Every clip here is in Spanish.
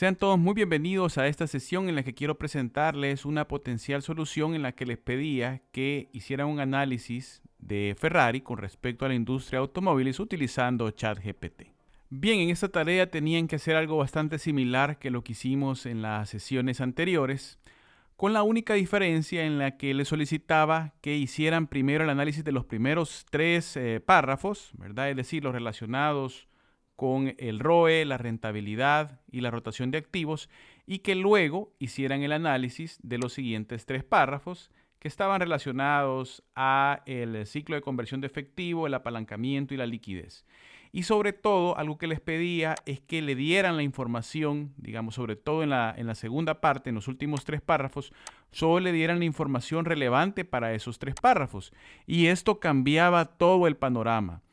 Sean todos muy bienvenidos a esta sesión en la que quiero presentarles una potencial solución en la que les pedía que hicieran un análisis de Ferrari con respecto a la industria de automóviles utilizando ChatGPT. Bien, en esta tarea tenían que hacer algo bastante similar que lo que hicimos en las sesiones anteriores, con la única diferencia en la que les solicitaba que hicieran primero el análisis de los primeros tres párrafos, ¿verdad? Es decir, los relacionados con el ROE, la rentabilidad y la rotación de activos, y que luego hicieran el análisis de los siguientes tres párrafos que estaban relacionados a el ciclo de conversión de efectivo, el apalancamiento y la liquidez. Y sobre todo, algo que les pedía es que le dieran la información, digamos, sobre todo en la segunda parte, en los últimos tres párrafos, solo le dieran la información relevante para esos tres párrafos. Y esto cambiaba todo el panorama.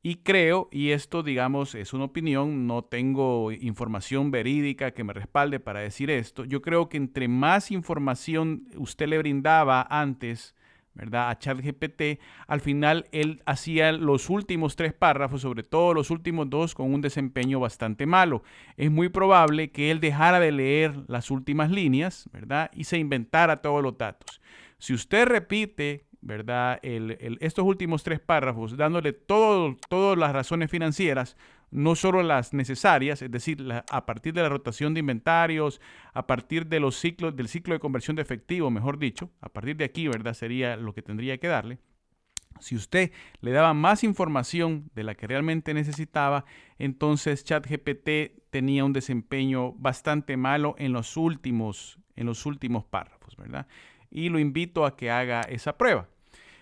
Y creo, y esto digamos es una opinión, no tengo información verídica que me respalde para decir esto, yo creo que entre más información usted le brindaba antes, ¿verdad? A ChatGPT, al final él hacía los últimos tres párrafos, sobre todo los últimos dos, con un desempeño bastante malo. Es muy probable que él dejara de leer las últimas líneas, ¿verdad? Y se inventara todos los datos. Si usted repite, ¿verdad? Estos últimos tres párrafos, dándole todas las razones financieras, no solo las necesarias, es decir, a partir de la rotación de inventarios, a partir de los ciclos, del ciclo de conversión de efectivo, mejor dicho, a partir de aquí, ¿verdad? Sería lo que tendría que darle. Si usted le daba más información de la que realmente necesitaba, entonces ChatGPT tenía un desempeño bastante malo en los últimos párrafos, ¿verdad? Y lo invito a que haga esa prueba.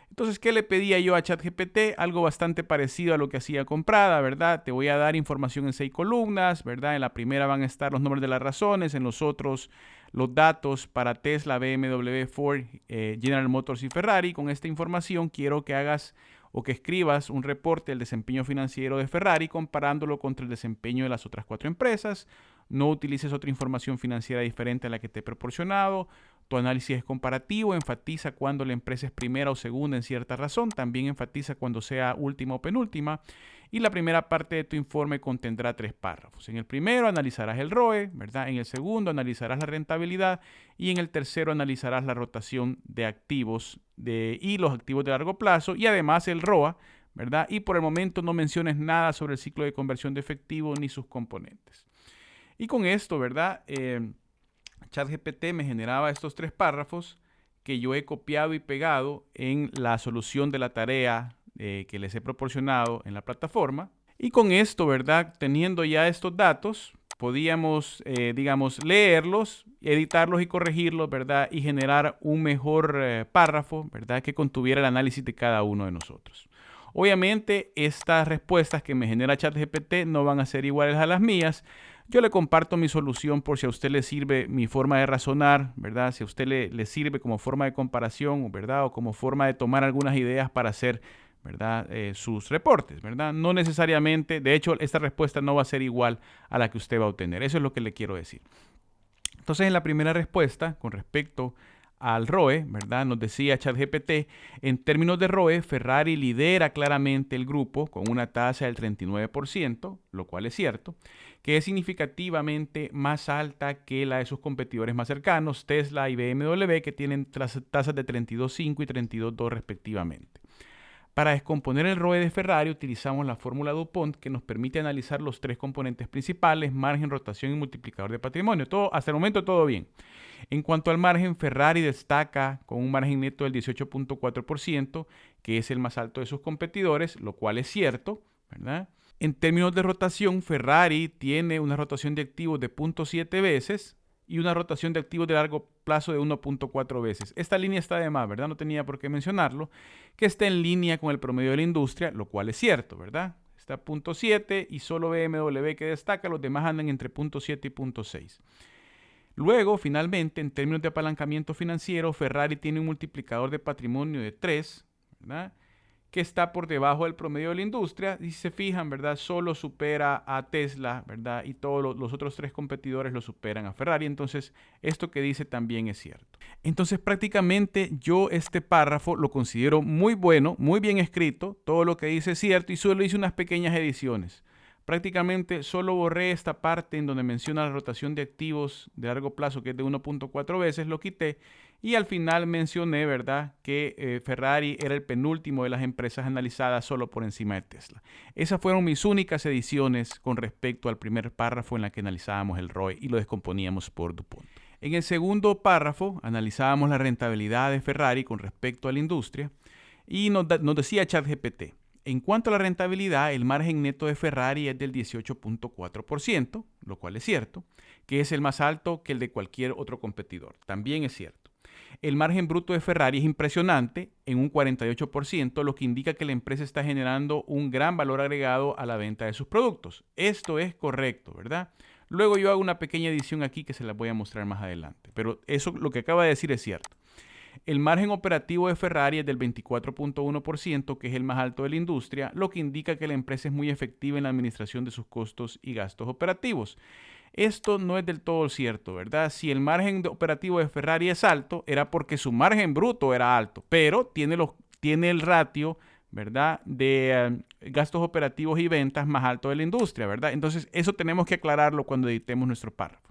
Entonces, ¿qué le pedía yo a ChatGPT? Algo bastante parecido a lo que hacía Comprada, ¿verdad? Te voy a dar información en 6 columnas, ¿verdad? En la primera van a estar los nombres de las razones, en los otros los datos para Tesla, BMW, Ford, General Motors y Ferrari. Con esta información quiero que hagas o que escribas un reporte del desempeño financiero de Ferrari comparándolo contra el desempeño de las otras 4 empresas. No utilices otra información financiera diferente a la que te he proporcionado. Tu análisis es comparativo, enfatiza cuando la empresa es primera o segunda en cierta razón, también enfatiza cuando sea última o penúltima. Y la primera parte de tu informe contendrá 3 párrafos. En el primero analizarás el ROE, ¿verdad? En el segundo analizarás la rentabilidad y en el tercero analizarás la rotación de activos y los activos de largo plazo y además el ROA, ¿verdad? Y por el momento no menciones nada sobre el ciclo de conversión de efectivo ni sus componentes. Y con esto, ¿verdad? ChatGPT me generaba estos 3 párrafos que yo he copiado y pegado en la solución de la tarea que les he proporcionado en la plataforma. Y con esto, ¿verdad? Teniendo ya estos datos, podíamos, digamos, leerlos, editarlos y corregirlos, ¿verdad? Y generar un mejor párrafo, ¿verdad? Que contuviera el análisis de cada uno de nosotros. Obviamente, estas respuestas que me genera ChatGPT no van a ser iguales a las mías. Yo le comparto mi solución por si a usted le sirve mi forma de razonar, ¿verdad? Si a usted le sirve como forma de comparación, ¿verdad? O como forma de tomar algunas ideas para hacer, ¿verdad? Sus reportes, ¿verdad? No necesariamente, de hecho, esta respuesta no va a ser igual a la que usted va a obtener. Eso es lo que le quiero decir. Entonces, en la primera respuesta, con respecto al ROE, ¿verdad? Nos decía ChatGPT, en términos de ROE, Ferrari lidera claramente el grupo con una tasa del 39%, lo cual es cierto, que es significativamente más alta que la de sus competidores más cercanos, Tesla y BMW, que tienen tasas de 32.5 y 32.2 respectivamente. Para descomponer el ROE de Ferrari utilizamos la fórmula DuPont que nos permite analizar los 3 componentes principales, margen, rotación y multiplicador de patrimonio. Hasta el momento todo bien. En cuanto al margen, Ferrari destaca con un margen neto del 18.4%, que es el más alto de sus competidores, lo cual es cierto, ¿verdad? En términos de rotación, Ferrari tiene una rotación de activos de 0.7 veces y una rotación de activos de largo plazo de 1.4 veces. Esta línea está de más, ¿verdad? No tenía por qué mencionarlo, que está en línea con el promedio de la industria, lo cual es cierto, ¿verdad? Está a 0.7 y solo BMW que destaca, los demás andan entre 0.7 y 0.6. Luego, finalmente, en términos de apalancamiento financiero, Ferrari tiene un multiplicador de patrimonio de 3, ¿verdad? Que está por debajo del promedio de la industria. Y si se fijan, ¿verdad? Solo supera a Tesla, ¿verdad? Y todos los otros 3 competidores lo superan a Ferrari. Entonces, esto que dice también es cierto. Entonces, prácticamente yo este párrafo lo considero muy bueno, muy bien escrito. Todo lo que dice es cierto y solo hice unas pequeñas ediciones prácticamente solo borré esta parte en donde menciona la rotación de activos de largo plazo, que es de 1.4 veces, lo quité y al final mencioné, ¿verdad?, que Ferrari era el penúltimo de las empresas analizadas solo por encima de Tesla. Esas fueron mis únicas ediciones con respecto al primer párrafo en la que analizábamos el ROE y lo descomponíamos por DuPont. En el segundo párrafo analizábamos la rentabilidad de Ferrari con respecto a la industria y nos decía ChatGPT. En cuanto a la rentabilidad, el margen neto de Ferrari es del 18.4%, lo cual es cierto, que es el más alto que el de cualquier otro competidor. También es cierto. El margen bruto de Ferrari es impresionante, en un 48%, lo que indica que la empresa está generando un gran valor agregado a la venta de sus productos. Esto es correcto, ¿verdad? Luego yo hago una pequeña edición aquí que se la voy a mostrar más adelante, pero eso lo que acaba de decir es cierto. El margen operativo de Ferrari es del 24.1%, que es el más alto de la industria, lo que indica que la empresa es muy efectiva en la administración de sus costos y gastos operativos. Esto no es del todo cierto, ¿verdad? Si el margen operativo de Ferrari es alto, era porque su margen bruto era alto, pero tiene el ratio, ¿verdad?, de gastos operativos y ventas más alto de la industria, ¿verdad? Entonces, eso tenemos que aclararlo cuando editemos nuestro párrafo.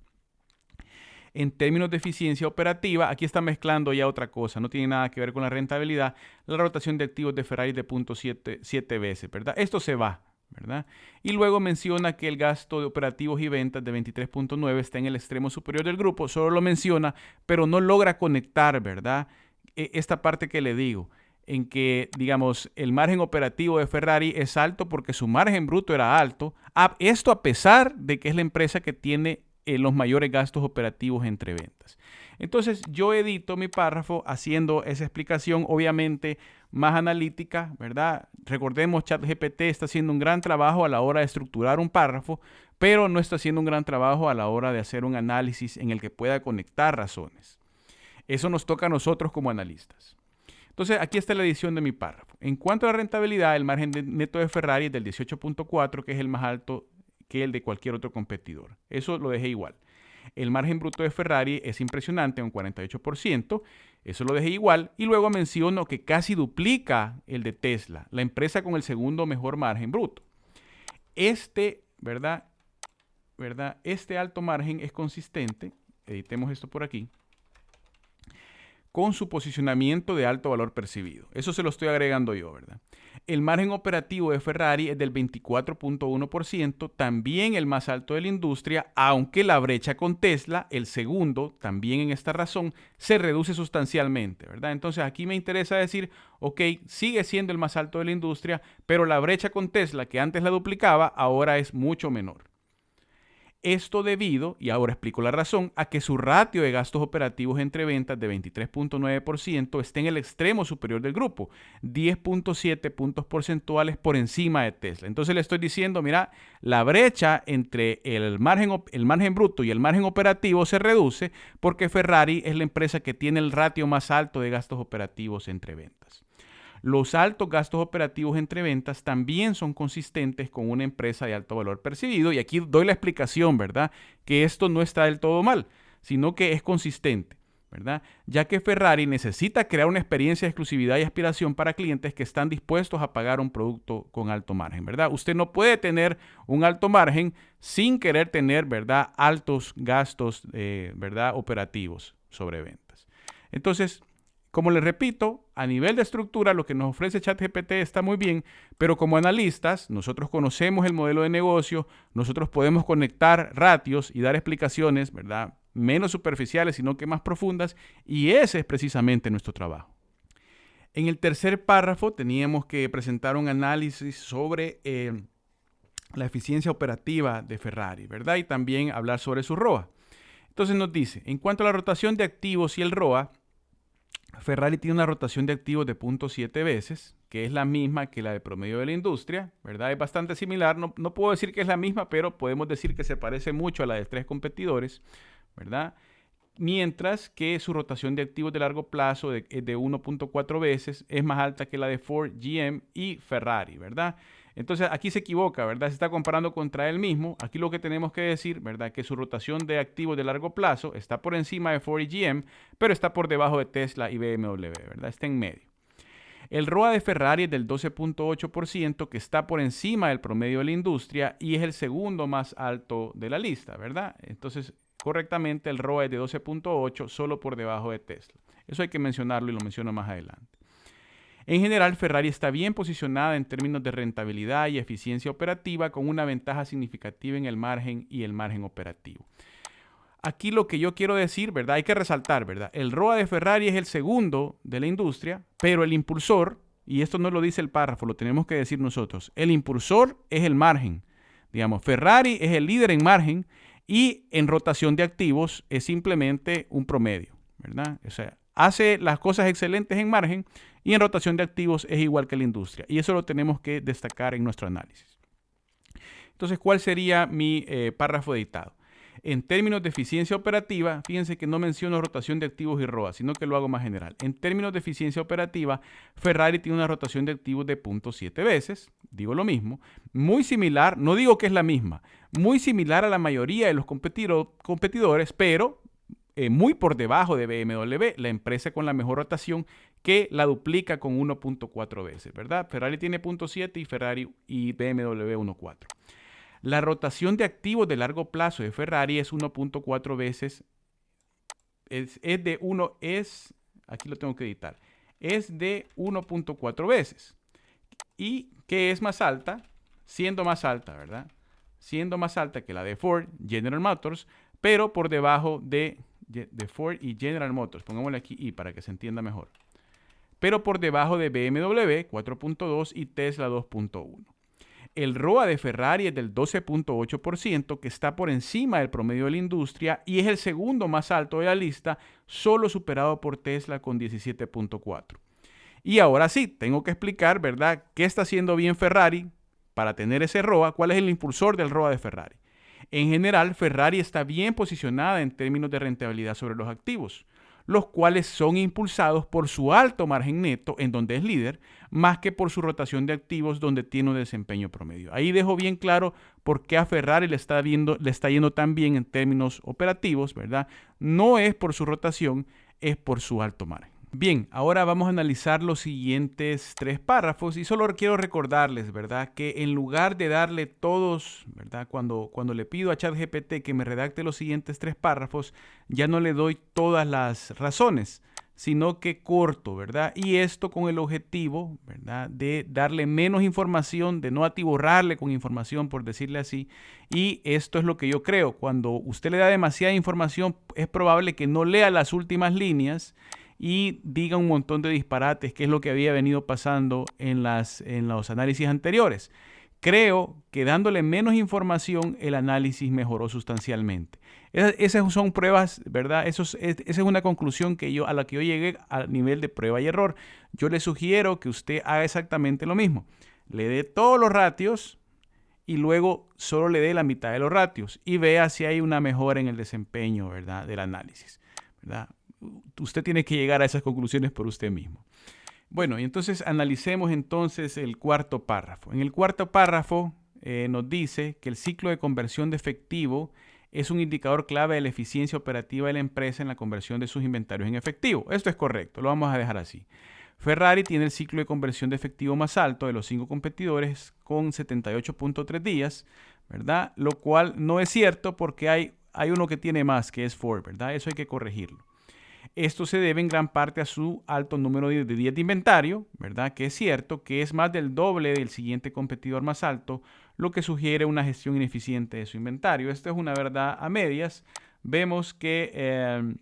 En términos de eficiencia operativa, aquí está mezclando ya otra cosa, no tiene nada que ver con la rentabilidad. La rotación de activos de Ferrari de 0.7 veces, ¿verdad? Esto se va, ¿verdad? Y luego menciona que el gasto de operativos y ventas de 23.9 está en el extremo superior del grupo, solo lo menciona, pero no logra conectar, ¿verdad?, esta parte que le digo, en que, digamos, el margen operativo de Ferrari es alto porque su margen bruto era alto, esto a pesar de que es la empresa que tiene los mayores gastos operativos entre ventas. Entonces yo edito mi párrafo haciendo esa explicación, obviamente más analítica, ¿verdad? Recordemos, ChatGPT está haciendo un gran trabajo a la hora de estructurar un párrafo, pero no está haciendo un gran trabajo a la hora de hacer un análisis en el que pueda conectar razones. Eso nos toca a nosotros como analistas. Entonces, aquí está la edición de mi párrafo. En cuanto a la rentabilidad, el margen neto de Ferrari es del 18.4, que es el más alto que el de cualquier otro competidor. Eso lo dejé igual. El margen bruto de Ferrari es impresionante, un 48%. Eso lo dejé igual. Y luego menciono que casi duplica el de Tesla, la empresa con el segundo mejor margen bruto. ¿Verdad? Este alto margen es consistente. Editemos esto por aquí. Con su posicionamiento de alto valor percibido. Eso se lo estoy agregando yo, ¿verdad? El margen operativo de Ferrari es del 24.1%, también el más alto de la industria, aunque la brecha con Tesla, el segundo, también en esta razón, se reduce sustancialmente, ¿verdad? Entonces aquí me interesa decir, ok, sigue siendo el más alto de la industria, pero la brecha con Tesla, que antes la duplicaba, ahora es mucho menor. Esto debido, y ahora explico la razón, a que su ratio de gastos operativos entre ventas de 23.9% está en el extremo superior del grupo, 10.7 puntos porcentuales por encima de Tesla. Entonces le estoy diciendo, mira, la brecha entre el margen bruto y el margen operativo se reduce porque Ferrari es la empresa que tiene el ratio más alto de gastos operativos entre ventas. Los altos gastos operativos entre ventas también son consistentes con una empresa de alto valor percibido. Y aquí doy la explicación, ¿verdad? Que esto no está del todo mal, sino que es consistente, ¿verdad? Ya que Ferrari necesita crear una experiencia de exclusividad y aspiración para clientes que están dispuestos a pagar un producto con alto margen, ¿verdad? Usted no puede tener un alto margen sin querer tener, ¿verdad?, altos gastos, ¿verdad?, operativos sobre ventas. Entonces, como les repito, a nivel de estructura, lo que nos ofrece ChatGPT está muy bien, pero como analistas, nosotros conocemos el modelo de negocio, nosotros podemos conectar ratios y dar explicaciones, ¿verdad?, menos superficiales, sino que más profundas, y ese es precisamente nuestro trabajo. En el tercer párrafo teníamos que presentar un análisis sobre la eficiencia operativa de Ferrari, ¿verdad?, y también hablar sobre su ROA. Entonces nos dice, en cuanto a la rotación de activos y el ROA, Ferrari tiene una rotación de activos de 0.7 veces, que es la misma que la de promedio de la industria, ¿verdad? Es bastante similar, no puedo decir que es la misma, pero podemos decir que se parece mucho a la de tres competidores, ¿verdad? Mientras que su rotación de activos de largo plazo de 1.4 veces es más alta que la de Ford, GM y Ferrari, ¿verdad? Entonces aquí se equivoca, ¿verdad? Se está comparando contra él mismo. Aquí lo que tenemos que decir, ¿verdad?, que su rotación de activos de largo plazo está por encima de Ford y GM, pero está por debajo de Tesla y BMW, ¿verdad? Está en medio. El ROA de Ferrari es del 12.8%, que está por encima del promedio de la industria y es el segundo más alto de la lista, ¿verdad? Entonces, correctamente el ROA es de 12.8, solo por debajo de Tesla. Eso hay que mencionarlo y lo menciono más adelante. En general, Ferrari está bien posicionada en términos de rentabilidad y eficiencia operativa, con una ventaja significativa en el margen y el margen operativo. Aquí lo que yo quiero decir, ¿verdad? Hay que resaltar, ¿verdad? El ROA de Ferrari es el segundo de la industria, pero el impulsor, y esto no lo dice el párrafo, lo tenemos que decir nosotros, el impulsor es el margen. Digamos, Ferrari es el líder en margen y en rotación de activos es simplemente un promedio, ¿verdad? O sea, hace las cosas excelentes en margen y en rotación de activos es igual que la industria. Y eso lo tenemos que destacar en nuestro análisis. Entonces, ¿cuál sería mi párrafo editado? En términos de eficiencia operativa, fíjense que no menciono rotación de activos y ROA, sino que lo hago más general. En términos de eficiencia operativa, Ferrari tiene una rotación de activos de 0.7 veces, digo lo mismo, muy similar, no digo que es la misma, muy similar a la mayoría de los competidores, pero muy por debajo de BMW, la empresa con la mejor rotación, que la duplica con 1.4 veces, ¿verdad? Ferrari tiene 0.7 y BMW 1.4. La rotación de activos de largo plazo de Ferrari es 1.4 veces, aquí lo tengo que editar, es de 1.4 veces. ¿Y qué es más alta? Siendo más alta, ¿verdad? Siendo más alta que la de Ford, General Motors, pero por debajo de Ford y General Motors. Pongámosle aquí I para que se entienda mejor. Pero por debajo de BMW 4.2 y Tesla 2.1. El ROA de Ferrari es del 12.8%, que está por encima del promedio de la industria y es el segundo más alto de la lista, solo superado por Tesla con 17.4%. Y ahora sí, tengo que explicar, ¿verdad?, qué está haciendo bien Ferrari para tener ese ROA, cuál es el impulsor del ROA de Ferrari. En general, Ferrari está bien posicionada en términos de rentabilidad sobre los activos, los cuales son impulsados por su alto margen neto, en donde es líder, más que por su rotación de activos, donde tiene un desempeño promedio. Ahí dejo bien claro por qué a Ferrari le está yendo tan bien en términos operativos, ¿verdad? No es por su rotación, es por su alto margen. Bien, ahora vamos a analizar los siguientes 3 párrafos y solo quiero recordarles, ¿verdad?, que en lugar de darle todos, ¿verdad?, cuando le pido a ChatGPT que me redacte los siguientes 3 párrafos, ya no le doy todas las razones, sino que corto, ¿verdad? Y esto con el objetivo, ¿verdad?, de darle menos información, de no atiborrarle con información, por decirle así. Y esto es lo que yo creo. Cuando usted le da demasiada información, es probable que no lea las últimas líneas y diga un montón de disparates, que es lo que había venido pasando en los análisis anteriores. Creo que dándole menos información, el análisis mejoró sustancialmente. Esas son pruebas, ¿verdad? Esa es una conclusión a la que yo llegué a nivel de prueba y error. Yo le sugiero que usted haga exactamente lo mismo. Le dé todos los ratios y luego solo le dé la mitad de los ratios y vea si hay una mejora en el desempeño, ¿verdad?, del análisis, ¿verdad? Usted tiene que llegar a esas conclusiones por usted mismo. Bueno, y entonces analicemos entonces el cuarto párrafo. En el cuarto párrafo nos dice que el ciclo de conversión de efectivo es un indicador clave de la eficiencia operativa de la empresa en la conversión de sus inventarios en efectivo. Esto es correcto, lo vamos a dejar así. Ferrari tiene el ciclo de conversión de efectivo más alto de los 5 competidores con 78.3 días, ¿verdad? Lo cual no es cierto porque hay uno que tiene más, que es Ford, ¿verdad? Eso hay que corregirlo. Esto se debe en gran parte a su alto número de días de inventario, ¿verdad?, que es cierto que es más del doble del siguiente competidor más alto, lo que sugiere una gestión ineficiente de su inventario. Esto es una verdad a medias. Vemos que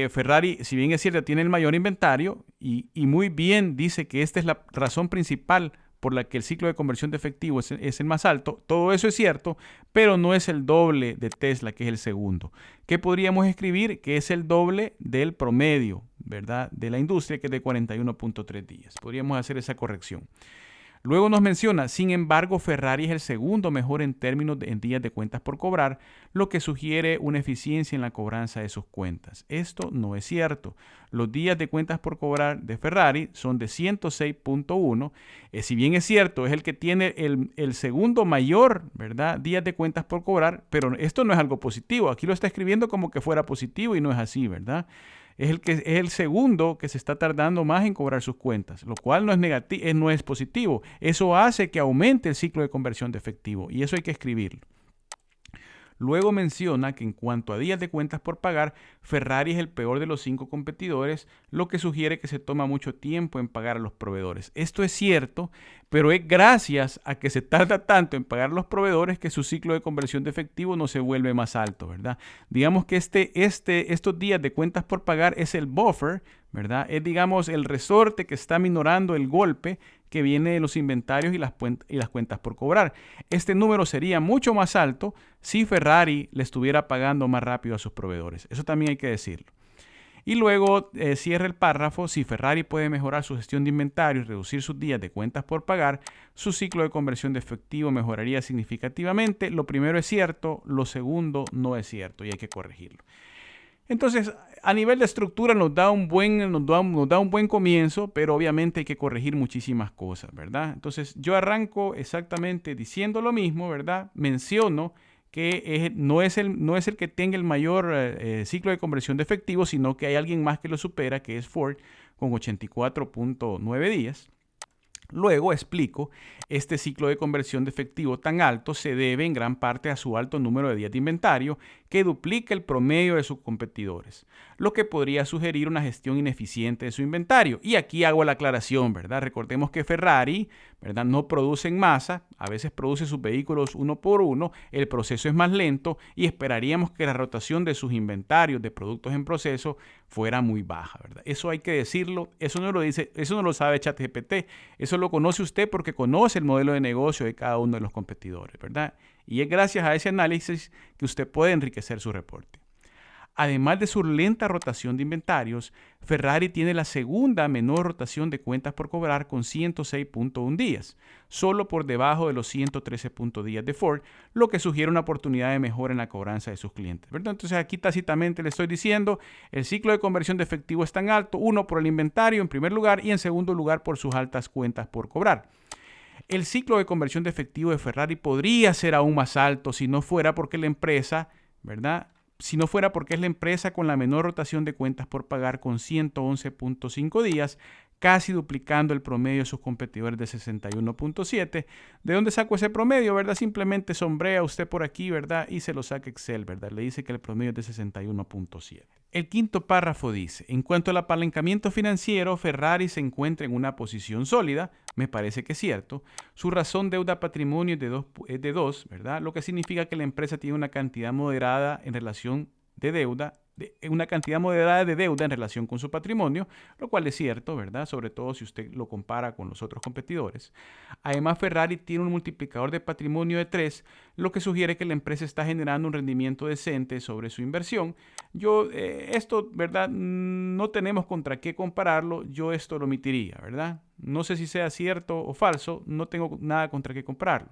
Ferrari, si bien es cierto, tiene el mayor inventario y muy bien dice que esta es la razón principal por la que el ciclo de conversión de efectivo es el más alto. Todo eso es cierto, pero no es el doble de Tesla, que es el segundo. ¿Qué podríamos escribir? Que es el doble del promedio, ¿verdad?, de la industria, que es de 41.3 días. Podríamos hacer esa corrección. Luego nos menciona, sin embargo, Ferrari es el segundo mejor en términos en días de cuentas por cobrar, lo que sugiere una eficiencia en la cobranza de sus cuentas. Esto no es cierto. Los días de cuentas por cobrar de Ferrari son de 106.1. Si bien es cierto, es el que tiene el segundo mayor, ¿verdad?, días de cuentas por cobrar, pero esto no es algo positivo. Aquí lo está escribiendo como que fuera positivo y no es así, ¿verdad? es el segundo que se está tardando más en cobrar sus cuentas, lo cual no es negativo, no es positivo. Eso hace que aumente el ciclo de conversión de efectivo y eso hay que escribirlo. Luego menciona que en cuanto a días de cuentas por pagar, Ferrari es el peor de los 5 competidores, lo que sugiere que se toma mucho tiempo en pagar a los proveedores. Esto es cierto, pero es gracias a que se tarda tanto en pagar a los proveedores que su ciclo de conversión de efectivo no se vuelve más alto, ¿verdad? Digamos que estos días de cuentas por pagar es el buffer, ¿verdad? Es, digamos, el resorte que está minorando el golpe que viene de los inventarios y las cuentas por cobrar. Este número sería mucho más alto si Ferrari le estuviera pagando más rápido a sus proveedores. Eso también hay que decirlo. Y luego cierra el párrafo: si Ferrari puede mejorar su gestión de inventario y reducir sus días de cuentas por pagar, su ciclo de conversión de efectivo mejoraría significativamente. Lo primero es cierto, lo segundo no es cierto y hay que corregirlo. Entonces, a nivel de estructura nos da un buen comienzo, pero obviamente hay que corregir muchísimas cosas, ¿verdad? Entonces, yo arranco exactamente diciendo lo mismo, ¿verdad? Menciono que no es el que tenga el mayor ciclo de conversión de efectivo, sino que hay alguien más que lo supera, que es Ford, con 84.9 días. Luego explico, este ciclo de conversión de efectivo tan alto se debe en gran parte a su alto número de días de inventario, que duplica el promedio de sus competidores, lo que podría sugerir una gestión ineficiente de su inventario. Y aquí hago la aclaración, ¿verdad? Recordemos que Ferrari, ¿verdad?, no produce en masa, a veces produce sus vehículos uno por uno, el proceso es más lento y esperaríamos que la rotación de sus inventarios de productos en proceso fuera muy baja, ¿verdad? Eso hay que decirlo, eso no lo sabe ChatGPT, eso lo conoce usted porque conoce el modelo de negocio de cada uno de los competidores, ¿verdad? Y es gracias a ese análisis que usted puede enriquecer su reporte. Además de su lenta rotación de inventarios, Ferrari tiene la segunda menor rotación de cuentas por cobrar con 106.1 días, solo por debajo de los 113 días de Ford, lo que sugiere una oportunidad de mejora en la cobranza de sus clientes, ¿verdad? Entonces aquí tácitamente le estoy diciendo, el ciclo de conversión de efectivo es tan alto, uno, por el inventario en primer lugar y en segundo lugar por sus altas cuentas por cobrar. El ciclo de conversión de efectivo de Ferrari podría ser aún más alto si no fuera porque la empresa, ¿verdad?, si no fuera porque es la empresa con la menor rotación de cuentas por pagar con 111.5 días, casi duplicando el promedio de sus competidores de 61.7. ¿De dónde saco ese promedio, verdad? Simplemente sombrea usted por aquí, ¿verdad? Y se lo saca Excel, ¿verdad? Le dice que el promedio es de 61.7. El quinto párrafo dice: en cuanto al apalancamiento financiero, Ferrari se encuentra en una posición sólida. Me parece que es cierto. Su razón deuda-patrimonio es de 2, ¿verdad? Lo que significa que la empresa tiene una cantidad moderada en relación de deuda, una cantidad moderada de deuda en relación con su patrimonio, lo cual es cierto, ¿verdad? Sobre todo si usted lo compara con los otros competidores. Además, Ferrari tiene un multiplicador de patrimonio de 3, lo que sugiere que la empresa está generando un rendimiento decente sobre su inversión. Esto, ¿verdad?, no tenemos contra qué compararlo, yo esto lo omitiría, ¿verdad? No sé si sea cierto o falso, no tengo nada contra qué compararlo.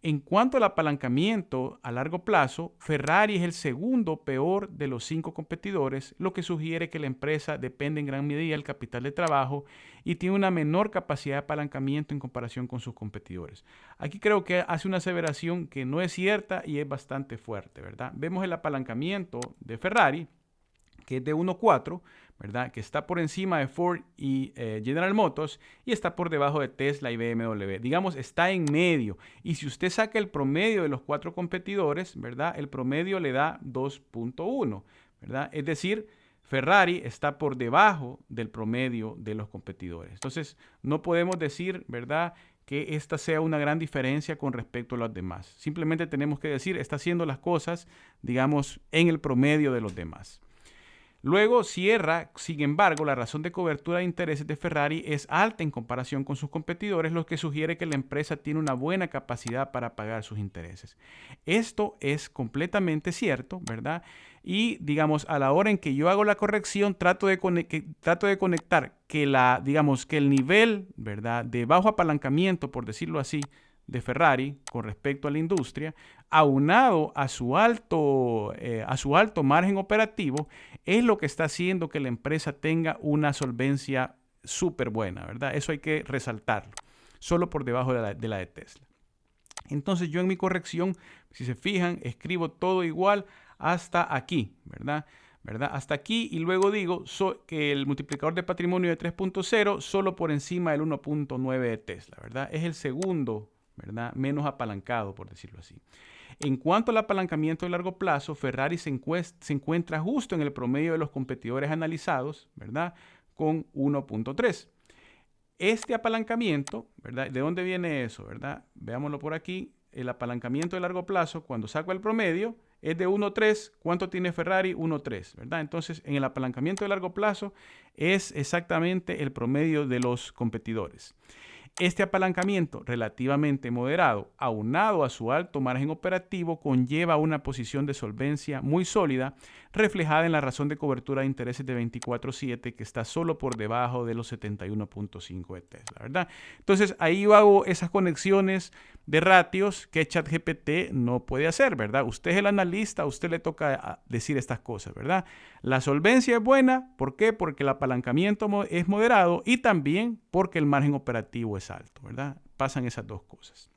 En cuanto al apalancamiento a largo plazo, Ferrari es el segundo peor de los 5 competidores, lo que sugiere que la empresa depende en gran medida del capital de trabajo y tiene una menor capacidad de apalancamiento en comparación con sus competidores. Aquí creo que hace una aseveración que no es cierta y es bastante fuerte, ¿verdad? Vemos el apalancamiento de Ferrari, que es de 1.4, ¿verdad?, que está por encima de Ford y General Motors y está por debajo de Tesla y BMW. Digamos, está en medio. Y si usted saca el promedio de los 4 competidores, ¿verdad?, el promedio le da 2.1, ¿verdad? Es decir, Ferrari está por debajo del promedio de los competidores. Entonces, no podemos decir, ¿verdad?, que esta sea una gran diferencia con respecto a los demás. Simplemente tenemos que decir, está haciendo las cosas, digamos, en el promedio de los demás. Luego cierra: sin embargo, la razón de cobertura de intereses de Ferrari es alta en comparación con sus competidores, lo que sugiere que la empresa tiene una buena capacidad para pagar sus intereses. Esto es completamente cierto, ¿verdad? Y, digamos, a la hora en que yo hago la corrección, trato de conectar que el nivel, ¿verdad?, de bajo apalancamiento, por decirlo así, de Ferrari con respecto a la industria, aunado a su alto margen operativo, es lo que está haciendo que la empresa tenga una solvencia súper buena, ¿verdad? Eso hay que resaltarlo, solo por debajo de la de Tesla. Entonces yo en mi corrección, si se fijan, escribo todo igual hasta aquí, ¿verdad? ¿verdad? Hasta aquí, y luego digo que el multiplicador de patrimonio de 3.0 solo por encima del 1.9 de Tesla, ¿verdad? Es el segundo, ¿verdad? Menos apalancado, por decirlo así. En cuanto al apalancamiento de largo plazo, Ferrari se encuentra justo en el promedio de los competidores analizados, ¿verdad? Con 1.3. Este apalancamiento, ¿verdad? ¿De dónde viene eso, verdad? Veámoslo por aquí. El apalancamiento de largo plazo, cuando saco el promedio, es de 1.3. ¿Cuánto tiene Ferrari? 1.3, ¿verdad? Entonces, en el apalancamiento de largo plazo es exactamente el promedio de los competidores. Este apalancamiento relativamente moderado, aunado a su alto margen operativo, conlleva una posición de solvencia muy sólida, reflejada en la razón de cobertura de intereses de 24/7, que está solo por debajo de los 71.5 de Tesla, ¿verdad? Entonces, ahí yo hago esas conexiones de ratios que ChatGPT no puede hacer, ¿verdad? Usted es el analista, a usted le toca decir estas cosas, ¿verdad? La solvencia es buena, ¿por qué? Porque el apalancamiento es moderado y también porque el margen operativo es alto, ¿verdad? Pasan esas dos cosas.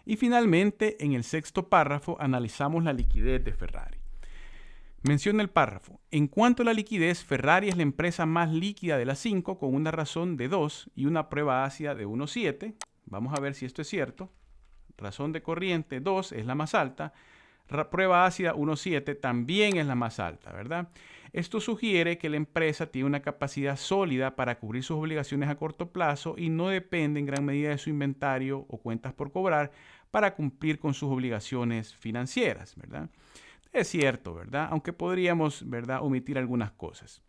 Y finalmente, en el sexto párrafo, analizamos la liquidez de Ferrari. Menciona el párrafo: en cuanto a la liquidez, Ferrari es la empresa más líquida de las 5, con una razón de 2 y una prueba ácida de 1.7. Vamos a ver si esto es cierto. Razón de corriente 2 es la más alta. Prueba ácida 1.7 también es la más alta, ¿verdad? Esto sugiere que la empresa tiene una capacidad sólida para cubrir sus obligaciones a corto plazo y no depende en gran medida de su inventario o cuentas por cobrar para cumplir con sus obligaciones financieras, ¿verdad? Es cierto, ¿verdad? Aunque podríamos, ¿verdad?, omitir algunas cosas.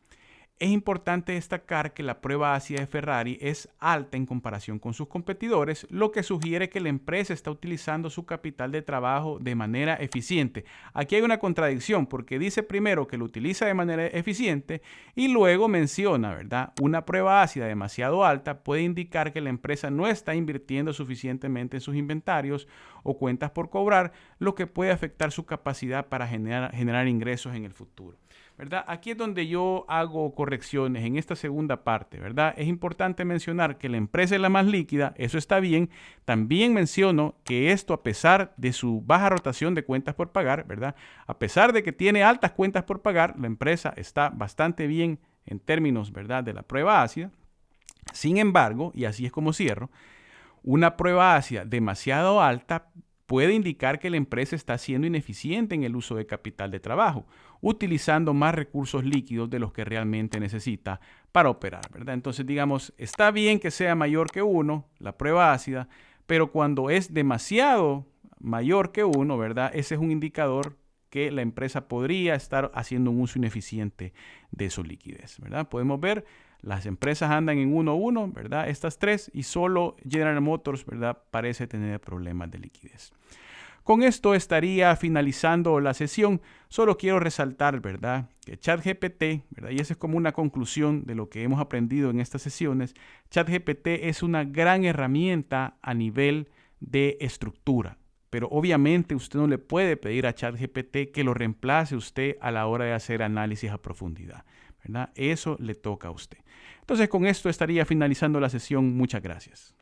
Es importante destacar que la prueba ácida de Ferrari es alta en comparación con sus competidores, lo que sugiere que la empresa está utilizando su capital de trabajo de manera eficiente. Aquí hay una contradicción porque dice primero que lo utiliza de manera eficiente y luego menciona, ¿verdad? Una prueba ácida demasiado alta puede indicar que la empresa no está invirtiendo suficientemente en sus inventarios o cuentas por cobrar, lo que puede afectar su capacidad para generar ingresos en el futuro, ¿verdad? Aquí es donde yo hago correcciones en esta segunda parte, ¿verdad? Es importante mencionar que la empresa es la más líquida, eso está bien. También menciono que esto, a pesar de su baja rotación de cuentas por pagar, ¿verdad? A pesar de que tiene altas cuentas por pagar, la empresa está bastante bien en términos, ¿verdad?, de la prueba ácida. Sin embargo, y así es como cierro, una prueba ácida demasiado alta puede indicar que la empresa está siendo ineficiente en el uso de capital de trabajo, utilizando más recursos líquidos de los que realmente necesita para operar, ¿verdad? Entonces, digamos, está bien que sea mayor que 1, la prueba ácida, pero cuando es demasiado mayor que 1, ¿verdad? Ese es un indicador que la empresa podría estar haciendo un uso ineficiente de su liquidez, ¿verdad? Podemos ver, las empresas andan en 1.1, ¿verdad? Estas tres, y solo General Motors, ¿verdad?, parece tener problemas de liquidez. Con esto estaría finalizando la sesión. Solo quiero resaltar, ¿verdad?, que ChatGPT, ¿verdad?, y esa es como una conclusión de lo que hemos aprendido en estas sesiones. ChatGPT es una gran herramienta a nivel de estructura, pero obviamente usted no le puede pedir a ChatGPT que lo reemplace usted a la hora de hacer análisis a profundidad, ¿verdad? Eso le toca a usted. Entonces, con esto estaría finalizando la sesión. Muchas gracias.